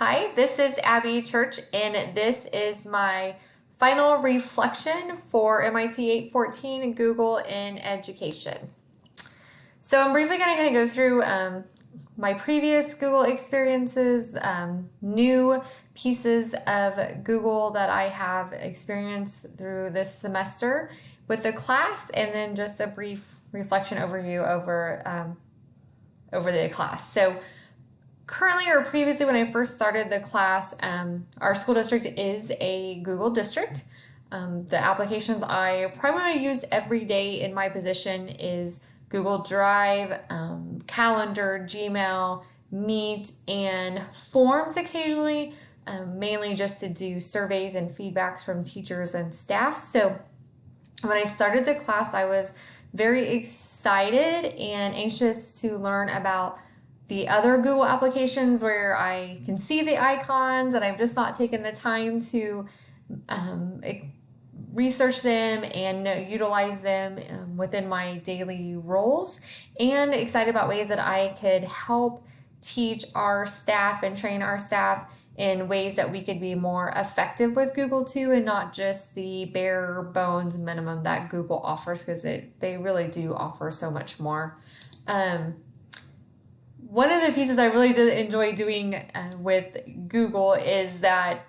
Hi, this is Abby Church, and this is my final reflection for MIT 814 and Google in Education. So I'm briefly going to kind of go through my previous Google experiences, new pieces of Google that I have experienced through this semester with the class, and then just a brief reflection overview over the class. So currently, or previously when I first started the class, our school district is a Google district. The applications I primarily use every day in my position is Google Drive, Calendar, Gmail, Meet, and Forms occasionally, mainly just to do surveys and feedbacks from teachers and staff. So when I started the class, I was very excited and anxious to learn about the other Google applications where I can see the icons, and I've just not taken the time to research them and utilize them within my daily roles, and excited about ways that I could help teach our staff and train our staff in ways that we could be more effective with Google too, and not just the bare bones minimum that Google offers, because they really do offer so much more. One of the pieces I really did enjoy doing with Google is that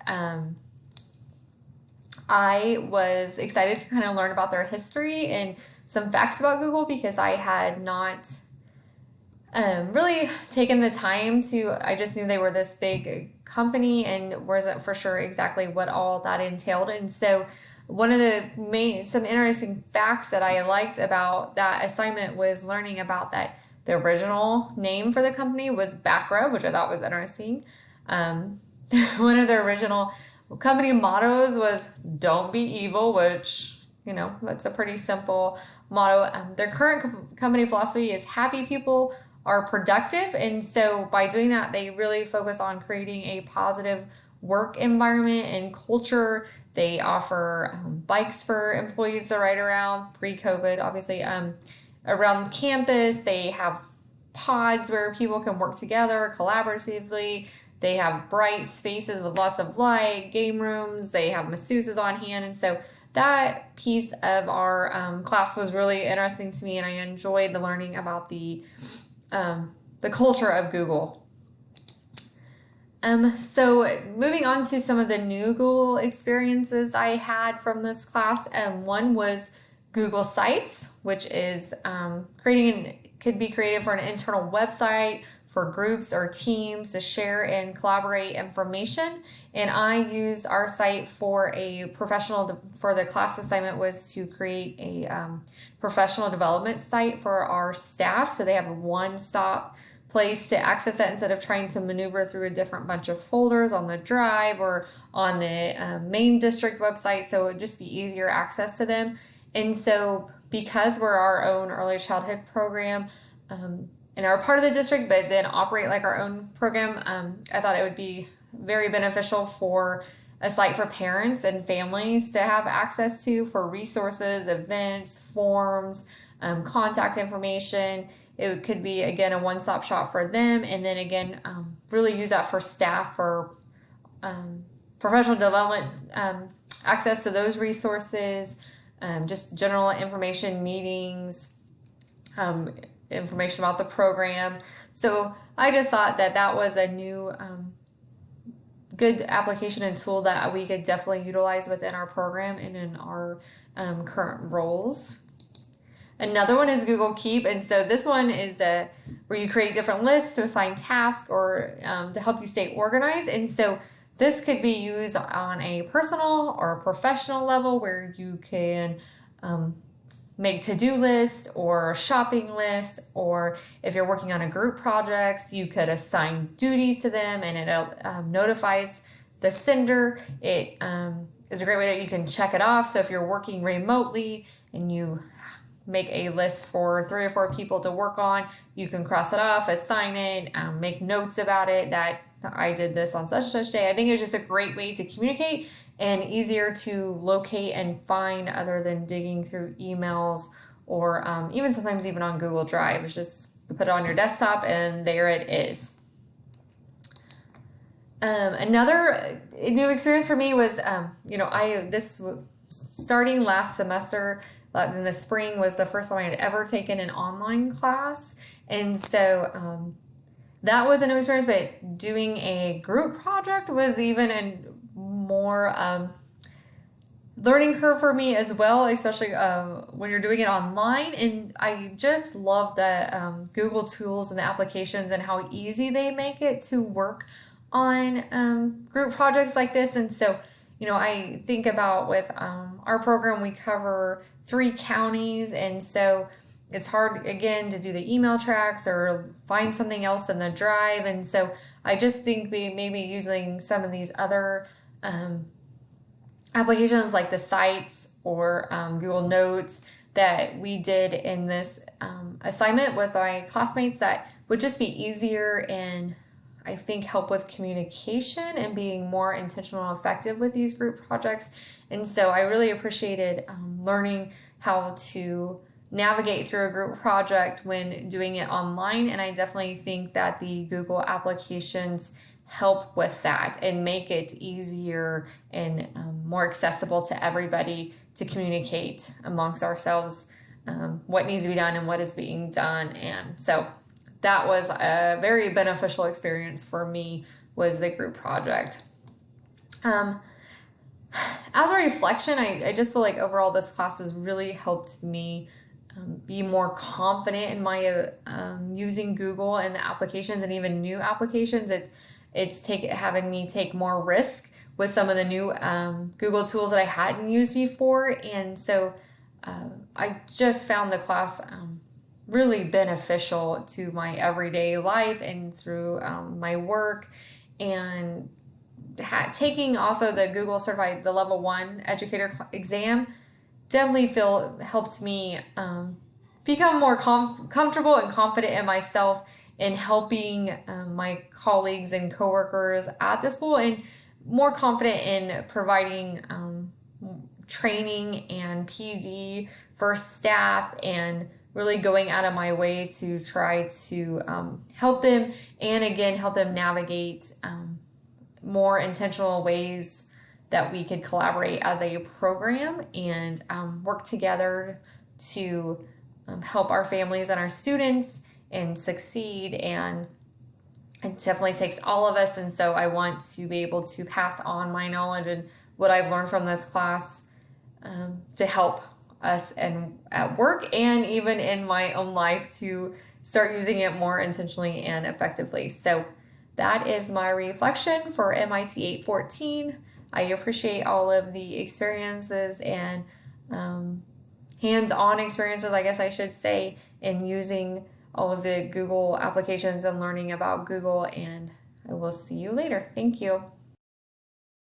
I was excited to kind of learn about their history and some facts about Google, because I had not really taken the time to. I just knew they were this big company and wasn't for sure exactly what all that entailed. And so one of some interesting facts that I liked about that assignment was learning about that the original name for the company was Backrow, which I thought was interesting. One of their original company mottos was "Don't be evil," which, that's a pretty simple motto. Their current company philosophy is "Happy people are productive," and so by doing that, they really focus on creating a positive work environment and culture. They offer bikes for employees to ride around pre-COVID, obviously. Around campus, they have pods where people can work together collaboratively. They have bright spaces with lots of light, game rooms. They have masseuses on hand. And so that piece of our class was really interesting to me, and I enjoyed learning about the culture of Google. So moving on to some of the new Google experiences I had from this class, one was Google Sites, which is could be created for an internal website for groups or teams to share and collaborate information. And I used our site for the class assignment was to create a professional development site for our staff, so they have a one-stop place to access that instead of trying to maneuver through a different bunch of folders on the drive or on the main district website. So it would just be easier access to them. And so because we're our own early childhood program and are part of the district, but then operate like our own program, I thought it would be very beneficial for a site for parents and families to have access to for resources, events, forms, contact information. It could be, again, a one-stop shop for them, and then again, really use that for staff for professional development, access to those resources, just general information, meetings, information about the program. So I just thought that was a new good application and tool that we could definitely utilize within our program and in our current roles. Another one is Google Keep, and so this one is where you create different lists to assign tasks or to help you stay organized. And so this could be used on a personal or a professional level, where you can make to-do lists or shopping lists, or if you're working on a group projects, you could assign duties to them, and it notifies the sender. It is a great way that you can check it off. So if you're working remotely and you make a list for 3 or 4 people to work on, you can cross it off, assign it, make notes about it, that I did this on such and such day. I think it's just a great way to communicate and easier to locate and find, other than digging through emails or even sometimes even on Google Drive. It's just you put it on your desktop and there it is. Another new experience for me was, starting last semester in the spring was the first time I had ever taken an online class. And so that was a new experience, but doing a group project was even a more learning curve for me as well, especially when you're doing it online. And I just love the Google tools and the applications and how easy they make it to work on group projects like this. And so, I think about with our program, we cover 3 counties. And so it's hard, again, to do the email tracks or find something else in the drive. And so I just think we maybe using some of these other applications like the Sites or Google Notes that we did in this assignment with my classmates that would just be easier and I think help with communication and being more intentional and effective with these group projects. And so I really appreciated learning how to navigate through a group project when doing it online. And I definitely think that the Google applications help with that and make it easier and more accessible to everybody to communicate amongst ourselves what needs to be done and what is being done. And so that was a very beneficial experience for me, was the group project. As a reflection, I just feel like overall this class has really helped me be more confident in my using Google and the applications and even new applications. It's having me take more risk with some of the new Google tools that I hadn't used before. And so I just found the class really beneficial to my everyday life and through my work. And taking also the Google Certified, the Level 1 Educator exam, definitely helped me become more comfortable and confident in myself in helping my colleagues and coworkers at the school, and more confident in providing training and PD for staff, and really going out of my way to try to help them, and again help them navigate more intentional ways that we could collaborate as a program and work together to help our families and our students and succeed. And it definitely takes all of us. And so I want to be able to pass on my knowledge and what I've learned from this class to help us and at work and even in my own life to start using it more intentionally and effectively. So that is my reflection for MIT 814. I appreciate all of the experiences and hands-on experiences, I guess I should say, in using all of the Google applications and learning about Google. And I will see you later. Thank you.